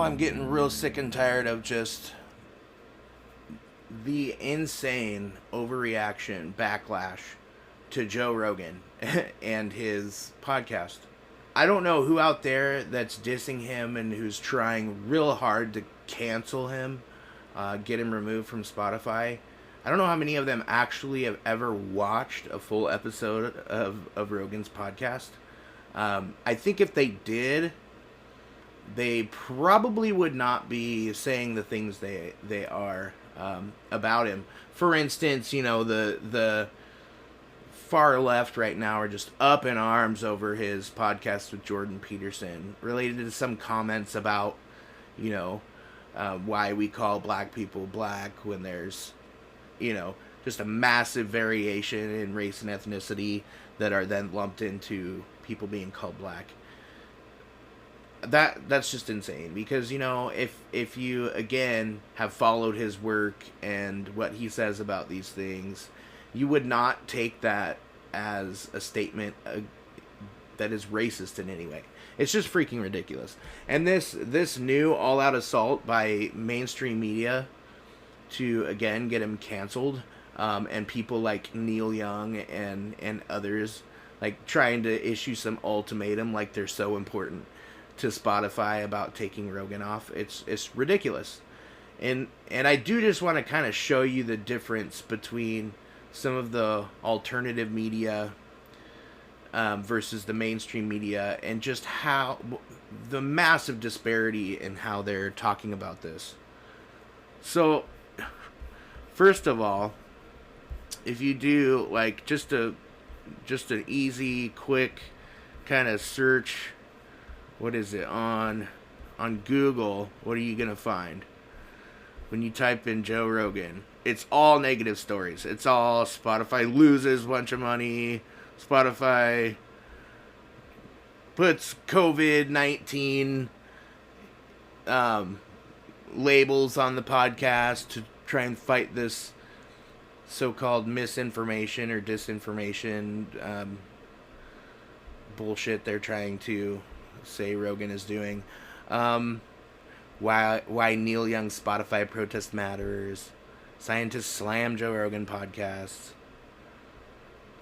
I'm getting real sick and tired of just the insane overreaction, backlash to Joe Rogan and his podcast. I don't know who out there that's dissing him and who's trying real hard to cancel him, get him removed from Spotify. I don't know how many of them actually have ever watched a full episode of Rogan's podcast. I think if they did, they probably would not be saying the things they are about him. For instance, the far left right now are just up in arms over his podcast with Jordan Peterson, related to some comments about, why we call black people black when there's, just a massive variation in race and ethnicity that are then lumped into people being called black. That's just insane, because if you again have followed his work and what he says about these things, you would not take that as a statement that is racist in any way. It's just freaking ridiculous. And this new all-out assault by mainstream media to again get him canceled, and people like Neil Young and others like trying to issue some ultimatum like they're so important to Spotify about taking Rogan off. It's ridiculous. And I do just want to kind of show you the difference between some of the alternative media versus the mainstream media, and just how the massive disparity in how they're talking about this. So, first of all, if you do like just an easy, quick kind of search, what is it, on Google, what are you going to find? When you type in Joe Rogan, it's all negative stories. It's all Spotify loses a bunch of money. Spotify puts COVID-19 labels on the podcast to try and fight this so-called misinformation or disinformation bullshit they're trying to say Rogan is doing. Why Neil Young's Spotify protest matters. Scientists slam Joe Rogan podcasts.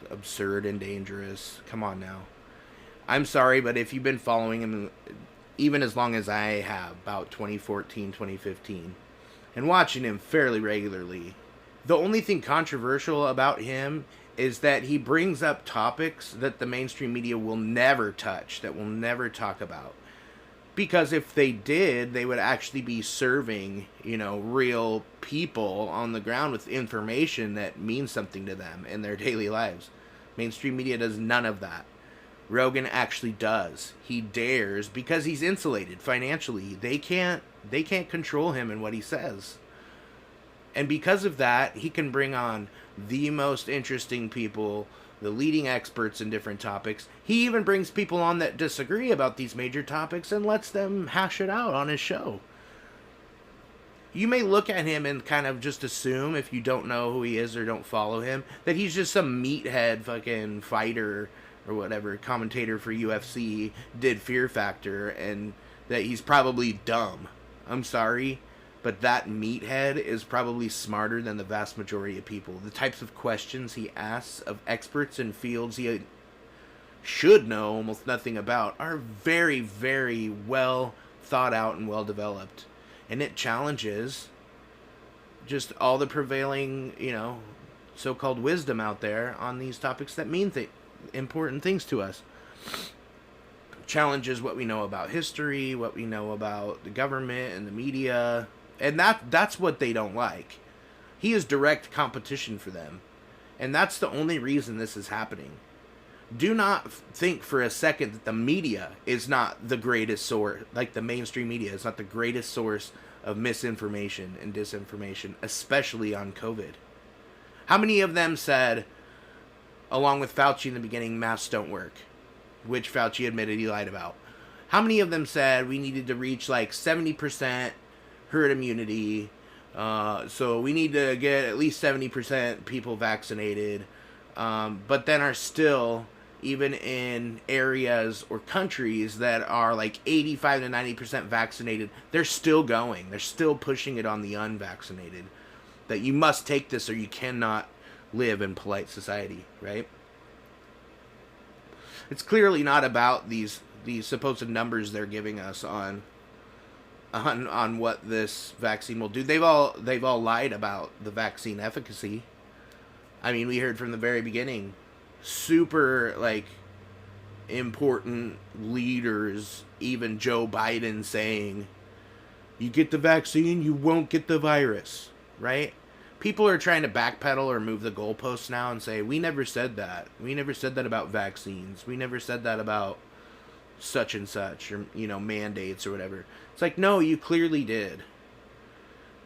Absurd and dangerous. Come on now. I'm sorry, but if you've been following him even as long as I have, about 2014, 2015, and watching him fairly regularly, the only thing controversial about him is that he brings up topics that the mainstream media will never touch, that will never talk about. Because if they did, they would actually be serving, real people on the ground with information that means something to them in their daily lives. Mainstream media does none of that. Rogan actually does. He dares, because he's insulated financially. They can't control him in what he says. And because of that, he can bring on the most interesting people, the leading experts in different topics. He even brings people on that disagree about these major topics and lets them hash it out on his show. You may look at him and kind of just assume, if you don't know who he is or don't follow him, that he's just some meathead fucking fighter or whatever, commentator for UFC, did Fear Factor, and that he's probably dumb. I'm sorry, but that meathead is probably smarter than the vast majority of people. The types of questions he asks of experts in fields he should know almost nothing about are very, very well thought out and well developed. And it challenges just all the prevailing, so-called wisdom out there on these topics that mean important things to us. Challenges what we know about history, what we know about the government and the media. And that's what they don't like. He is direct competition for them. And that's the only reason this is happening. Do not think for a second that the media is not the greatest source, like the mainstream media is not the greatest source of misinformation and disinformation, especially on COVID. How many of them said, along with Fauci in the beginning, masks don't work, which Fauci admitted he lied about? How many of them said we needed to reach like 70% herd immunity, so we need to get at least 70% people vaccinated, but then are still even in areas or countries that are like 85 to 90% vaccinated, they're still going. They're still pushing it on the unvaccinated. That you must take this or you cannot live in polite society, right? It's clearly not about these supposed numbers they're giving us on what this vaccine will do. They've all lied about the vaccine efficacy. I mean, we heard from the very beginning, super like important leaders, even Joe Biden saying, "You get the vaccine, you won't get the virus," right? People are trying to backpedal or move the goalposts now and say, "We never said that. We never said that about vaccines. We never said that about such and such, or mandates or whatever." It's like, no, you clearly did.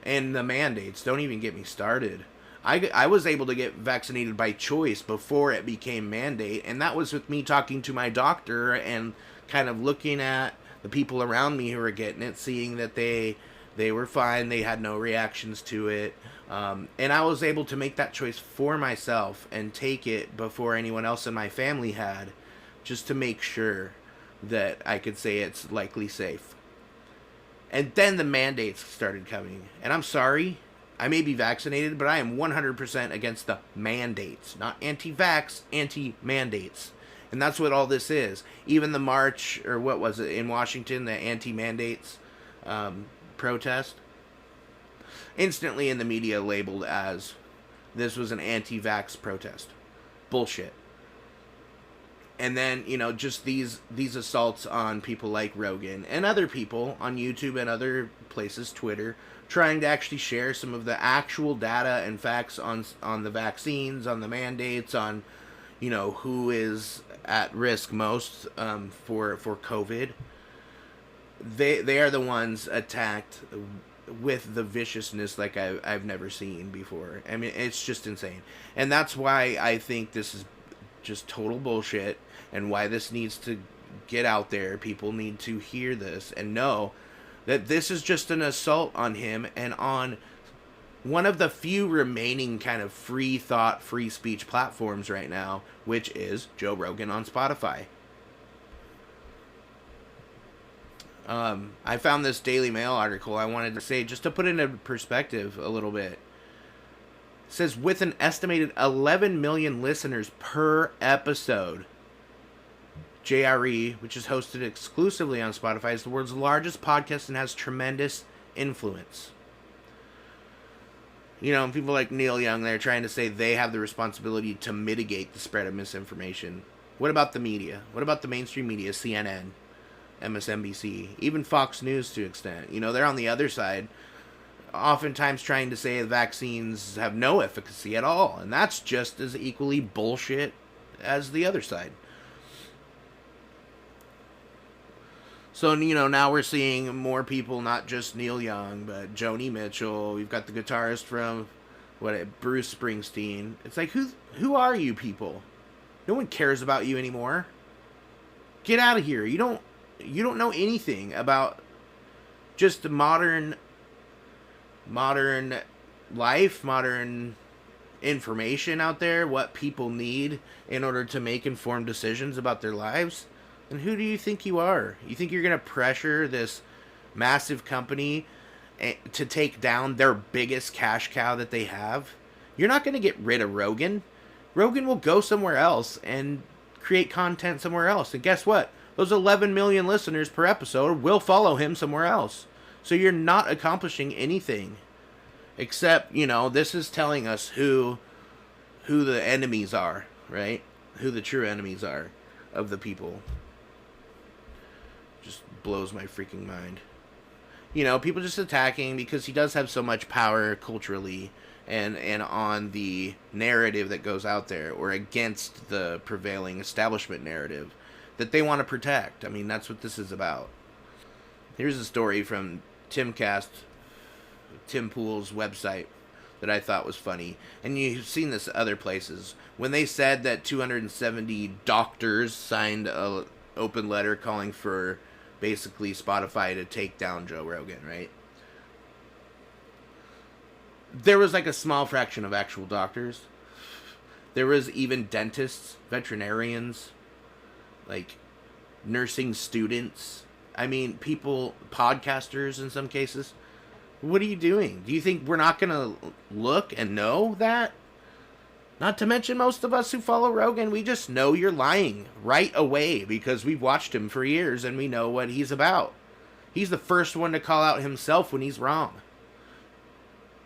And the mandates, don't even get me started. I was able to get vaccinated by choice before it became mandate, and that was with me talking to my doctor and kind of looking at the people around me who were getting it, seeing that they were fine, they had no reactions to it, and I was able to make that choice for myself and take it before anyone else in my family had, just to make sure that I could say it's likely safe. And then the mandates started coming, and I'm sorry, I may be vaccinated, but I am 100% against the mandates. Not anti-vax, anti-mandates. And that's what all this is. Even the march, or what was it, in Washington, the anti-mandates protest, instantly in the media labeled as this was an anti-vax protest. Bullshit. And then, just these assaults on people like Rogan and other people on YouTube and other places, Twitter, trying to actually share some of the actual data and facts on the vaccines, on the mandates, on, who is at risk most for COVID. They are the ones attacked with the viciousness like I've never seen before. I mean, it's just insane. And that's why I think this is just total bullshit, and why this needs to get out there. People need to hear this and know that this is just an assault on him and on one of the few remaining kind of free thought, free speech platforms right now, which is Joe Rogan on Spotify. I found this Daily Mail article I wanted to say, just to put it in perspective a little bit. It says, with an estimated 11 million listeners per episode, JRE, which is hosted exclusively on Spotify, is the world's largest podcast and has tremendous influence. People like Neil Young, they're trying to say they have the responsibility to mitigate the spread of misinformation. What about the media? What about the mainstream media? CNN, MSNBC, even Fox News to an extent. They're on the other side, oftentimes trying to say the vaccines have no efficacy at all. And that's just as equally bullshit as the other side. So, now we're seeing more people, not just Neil Young, but Joni Mitchell. We've got the guitarist from, Bruce Springsteen. It's like, who are you people? No one cares about you anymore. Get out of here. You don't know anything about just modern life, modern information out there, what people need in order to make informed decisions about their lives. And who do you think you are? You think you're going to pressure this massive company to take down their biggest cash cow that they have? You're not going to get rid of Rogan. Rogan will go somewhere else and create content somewhere else. And guess what? Those 11 million listeners per episode will follow him somewhere else. So you're not accomplishing anything. Except, this is telling us who the enemies are, right? Who the true enemies are of the people. Just blows my freaking mind. People just attacking because he does have so much power culturally and on the narrative that goes out there, or against the prevailing establishment narrative that they want to protect. I mean, that's what this is about. Here's a story from Tim Pool's website that I thought was funny. And you've seen this other places. When they said that 270 doctors signed a open letter calling for basically Spotify to take down Joe Rogan, right? There was like a small fraction of actual doctors. There was even dentists, veterinarians, like nursing students. I mean, people, podcasters in some cases. What are you doing? Do you think we're not going to look and know that? Not to mention most of us who follow Rogan, we just know you're lying right away because we've watched him for years and we know what he's about. He's the first one to call out himself when he's wrong.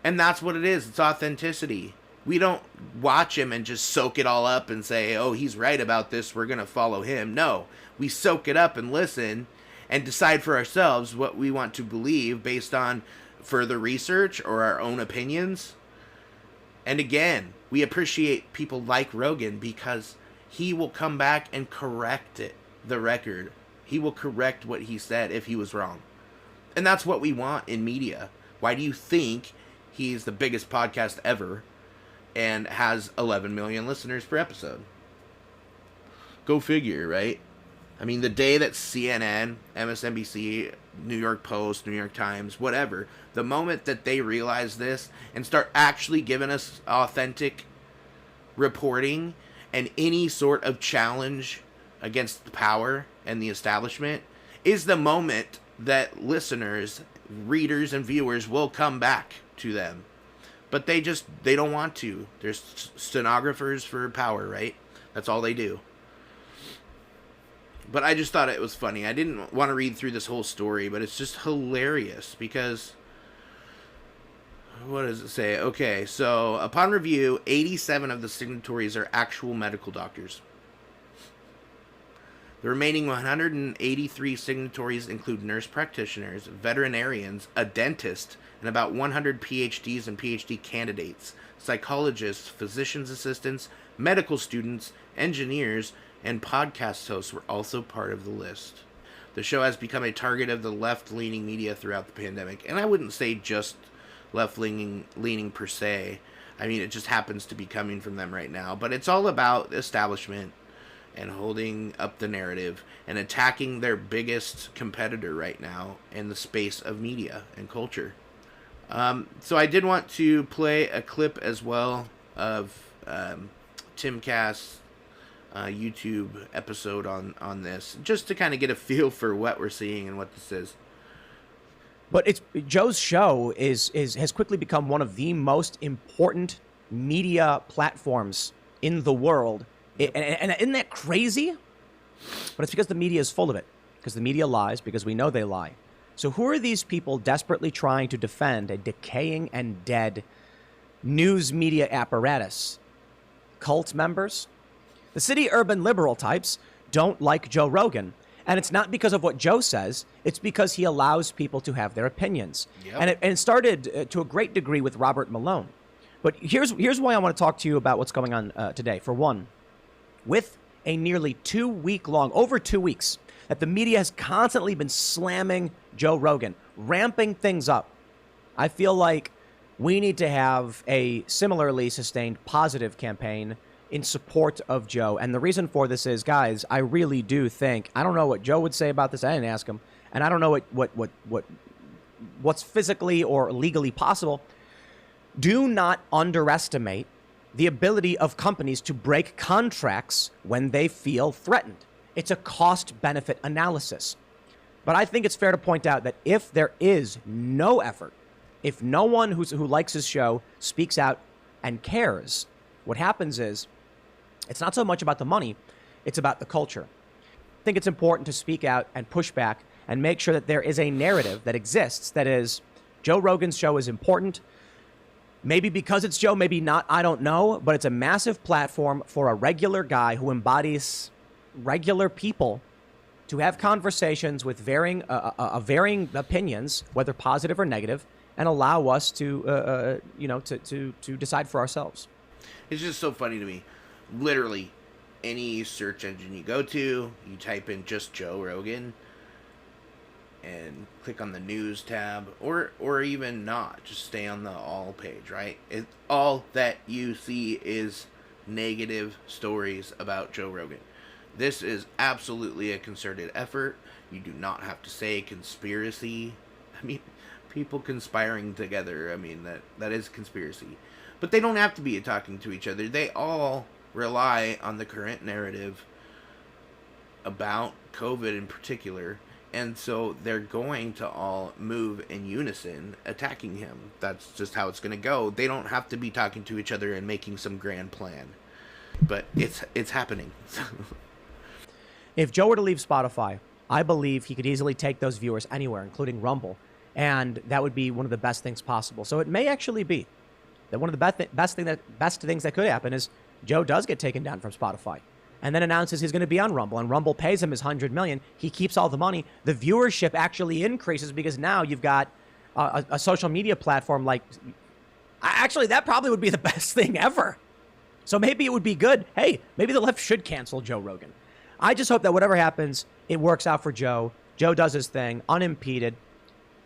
And that's what it is. It's authenticity. We don't watch him and just soak it all up and say, oh, he's right about this, we're going to follow him. No, we soak it up and listen and decide for ourselves what we want to believe based on further research or our own opinions. And again, we appreciate people like Rogan because he will come back and correct the record. He will correct what he said if he was wrong. And that's what we want in media. Why do you think he's the biggest podcast ever and has 11 million listeners per episode? Go figure, right? I mean, the day that CNN, MSNBC, New York Post, New York Times, whatever, the moment that they realize this and start actually giving us authentic reporting and any sort of challenge against the power and the establishment is the moment that listeners, readers, and viewers will come back to them. But they don't want to. There's stenographers for power, right? That's all they do. But I just thought it was funny. I didn't want to read through this whole story, but it's just hilarious because, what does it say? Okay, so upon review, 87 of the signatories are actual medical doctors. The remaining 183 signatories include nurse practitioners, veterinarians, a dentist, and about 100 PhDs and PhD candidates, psychologists, physician's assistants, medical students, engineers, and podcast hosts were also part of the list. The show has become a target of the left-leaning media throughout the pandemic, and I wouldn't say just left-leaning per se. I mean, it just happens to be coming from them right now, but it's all about establishment and holding up the narrative and attacking their biggest competitor right now in the space of media and culture. So I did want to play a clip as well of Tim Cass' YouTube episode on this, just to kind of get a feel for what we're seeing and what this is. But Joe's show has quickly become one of the most important media platforms in the world. And isn't that crazy? But it's because the media is full of it. Because the media lies, because we know they lie. So who are these people desperately trying to defend a decaying and dead news media apparatus? Cult members? The city urban liberal types don't like Joe Rogan. And it's not because of what Joe says. It's because he allows people to have their opinions. Yep. And it started to a great degree with Robert Malone. But here's why I want to talk to you about what's going on today. For one, with a nearly 2 week long, over 2 weeks, that the media has constantly been slamming Joe Rogan, ramping things up. I feel like we need to have a similarly sustained positive campaign in support of Joe. And the reason for this is, guys, I really do think, I don't know what Joe would say about this. I didn't ask him. And I don't know what's physically or legally possible. Do not underestimate the ability of companies to break contracts when they feel threatened. It's a cost-benefit analysis. But I think it's fair to point out that if there is no effort, if no one who likes his show speaks out and cares, what happens is it's not so much about the money, it's about the culture. I think it's important to speak out and push back and make sure that there is a narrative that exists that is, Joe Rogan's show is important. Maybe because it's Joe, maybe not, I don't know, but it's a massive platform for a regular guy who embodies regular people to have conversations with varying opinions, whether positive or negative, and allow us to decide for ourselves. It's just so funny to me. Literally, any search engine you go to, you type in just Joe Rogan and click on the news tab, or even not, just stay on the all page, right? All that you see is negative stories about Joe Rogan. This is absolutely a concerted effort. You do not have to say conspiracy. I mean, people conspiring together, I mean, that is conspiracy. But they don't have to be talking to each other. They all rely on the current narrative about COVID in particular. And so they're going to all move in unison attacking him. That's just how it's going to go. They don't have to be talking to each other and making some grand plan. But it's happening. If Joe were to leave Spotify, I believe he could easily take those viewers anywhere, including Rumble, and that would be one of the best things possible. So it may actually be that one of the best things that could happen is Joe does get taken down from Spotify and then announces he's going to be on Rumble, and Rumble pays him his $100 million. He keeps all the money. The viewership actually increases because now you've got a social media platform like... Actually, that probably would be the best thing ever. So maybe it would be good. Hey, maybe the left should cancel Joe Rogan. I just hope that whatever happens, it works out for Joe. Joe does his thing, unimpeded.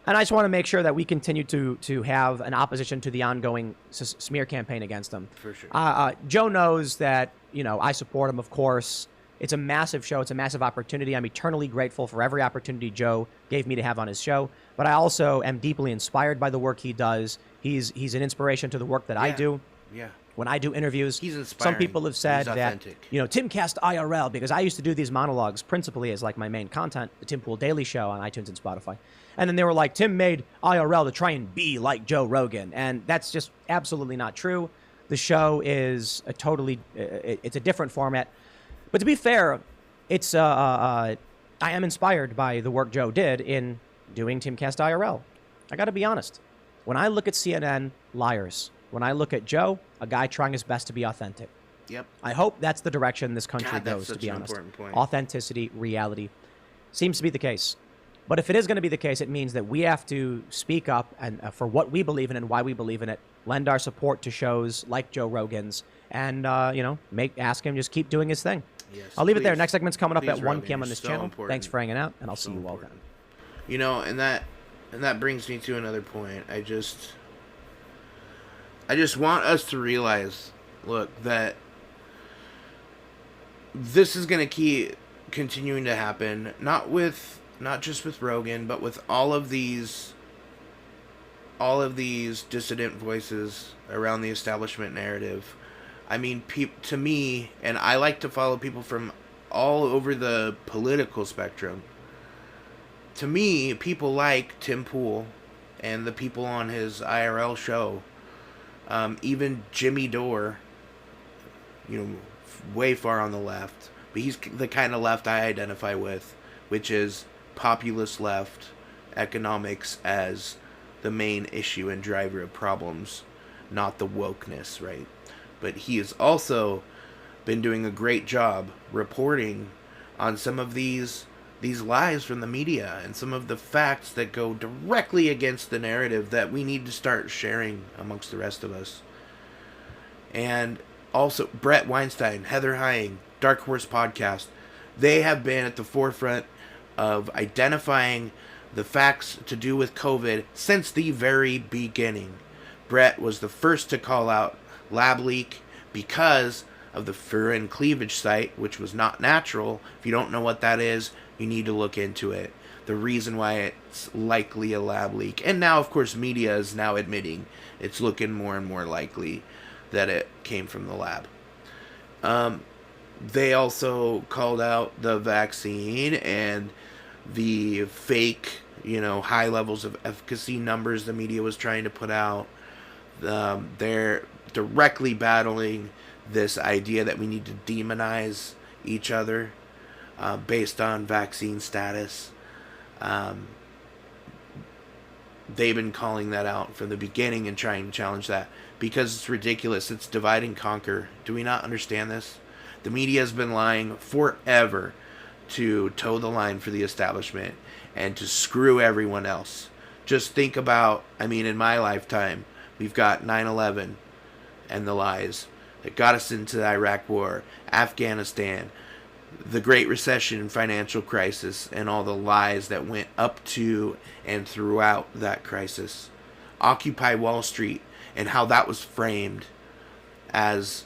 And I just want to make sure that we continue to have an opposition to the ongoing smear campaign against him. For sure. Joe knows that, I support him, of course. It's a massive show. It's a massive opportunity. I'm eternally grateful for every opportunity Joe gave me to have on his show. But I also am deeply inspired by the work he does. He's an inspiration to the work that I do. Yeah. When I do interviews, he's inspiring. Some people have said that, Timcast IRL, because I used to do these monologues principally as like my main content, the Tim Pool Daily Show on iTunes and Spotify. And then they were like, Tim made IRL to try and be like Joe Rogan. And that's just absolutely not true. The show is it's a different format. But to be fair, I am inspired by the work Joe did in doing Timcast IRL. I got to be honest. When I look at CNN, liars. When I look at Joe, a guy trying his best to be authentic. Yep. I hope that's the direction this country goes, to be honest. Authenticity, reality. Seems to be the case. But if it is going to be the case, it means that we have to speak up and for what we believe in and why we believe in it, lend our support to shows like Joe Rogan's, and, ask him just keep doing his thing. Yes, I'll leave it there. Next segment's coming up at 1 Rogan, p.m. on this channel. important. Thanks for hanging out, and I'll see you all then. And that brings me to another point. I just want us to realize, look, that this is going to keep continuing to happen, not just with Rogan, but with all of these dissident voices around the establishment narrative. I mean, to me, and I like to follow people from all over the political spectrum. To me, people like Tim Pool and the people on his IRL show, even Jimmy Dore, way far on the left, but he's the kind of left I identify with, which is populist left, economics as the main issue and driver of problems, not the wokeness, right? But he has also been doing a great job reporting on some of these lies from the media and some of the facts that go directly against the narrative that we need to start sharing amongst the rest of us. And also Brett Weinstein, Heather Heying, Dark Horse Podcast, they have been at the forefront of identifying the facts to do with COVID since the very beginning. Brett was the first to call out lab leak because of the furin cleavage site, which was not natural. If you don't know what that is, you need to look into it. The reason why it's likely a lab leak. And now, of course, media is now admitting it's looking more and more likely that it came from the lab. They also called out the vaccine and the fake, high levels of efficacy numbers the media was trying to put out. They're directly battling this idea that we need to demonize each other based on vaccine status. They've been calling that out from the beginning and trying to challenge that because it's ridiculous. It's divide and conquer. Do we not understand this? The media has been lying forever to toe the line for the establishment and to screw everyone else. Just think about, in my lifetime, we've got 9/11 and the lies that got us into the Iraq War, Afghanistan, the Great Recession and financial crisis, and all the lies that went up to and throughout that crisis. Occupy Wall Street and how that was framed as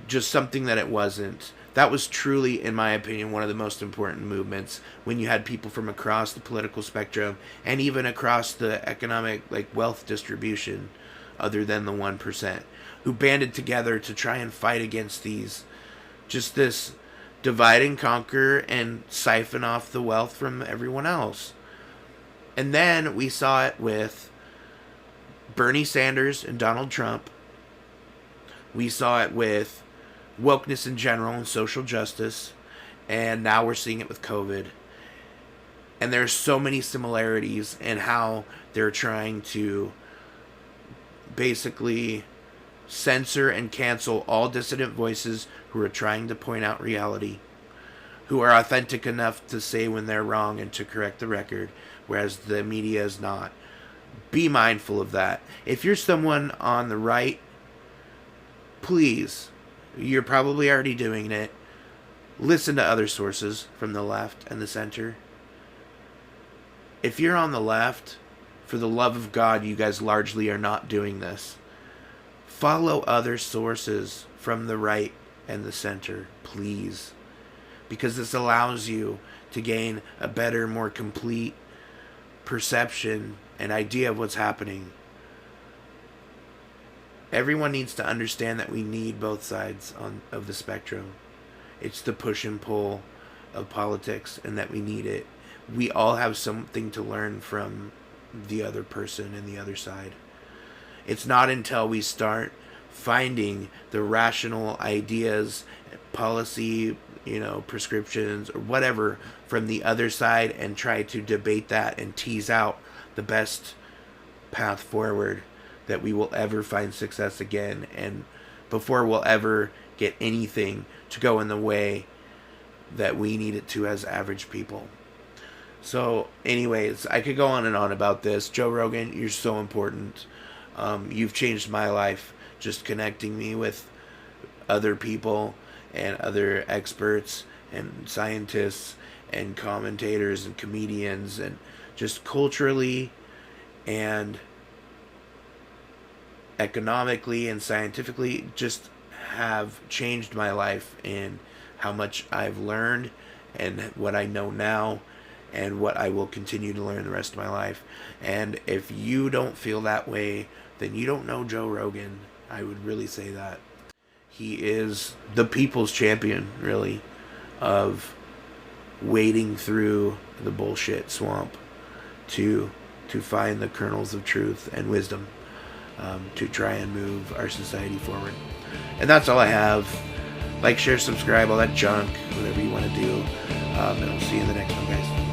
just something that it wasn't. That was truly, in my opinion, one of the most important movements when you had people from across the political spectrum and even across the economic wealth distribution other than the 1% who banded together to try and fight against this divide and conquer and siphon off the wealth from everyone else. And then we saw it with Bernie Sanders and Donald Trump. We saw it with wokeness in general and social justice. And now we're seeing it with COVID. And there's so many similarities in how they're trying to basically censor and cancel all dissident voices who are trying to point out reality, who are authentic enough to say when they're wrong and to correct the record, whereas the media is not. Be mindful of that. If you're someone on the right, please, you're probably already doing it, listen to other sources from the left and the center. If you're on the left, for the love of God, you guys largely are not doing this. Follow other sources from the right and the center, please. Because this allows you to gain a better, more complete perception and idea of what's happening. Everyone needs to understand that we need both sides of the spectrum. It's the push and pull of politics, and that we need it. We all have something to learn from the other person and the other side. It's not until we start finding the rational ideas, policy, prescriptions or whatever from the other side and try to debate that and tease out the best path forward that we will ever find success again, and before we'll ever get anything to go in the way that we need it to as average people. So anyways, I could go on and on about this. Joe Rogan, you're so important. You've changed my life, just connecting me with other people and other experts and scientists and commentators and comedians, and just culturally and economically and scientifically just have changed my life in how much I've learned and what I know now and what I will continue to learn the rest of my life. And if you don't feel that way, then you don't know Joe Rogan. I would really say that. He is the people's champion, really, of wading through the bullshit swamp to find the kernels of truth and wisdom, to try and move our society forward. And that's all I have. Like, share, subscribe, all that junk, whatever you want to do. And I'll see you in the next one, guys.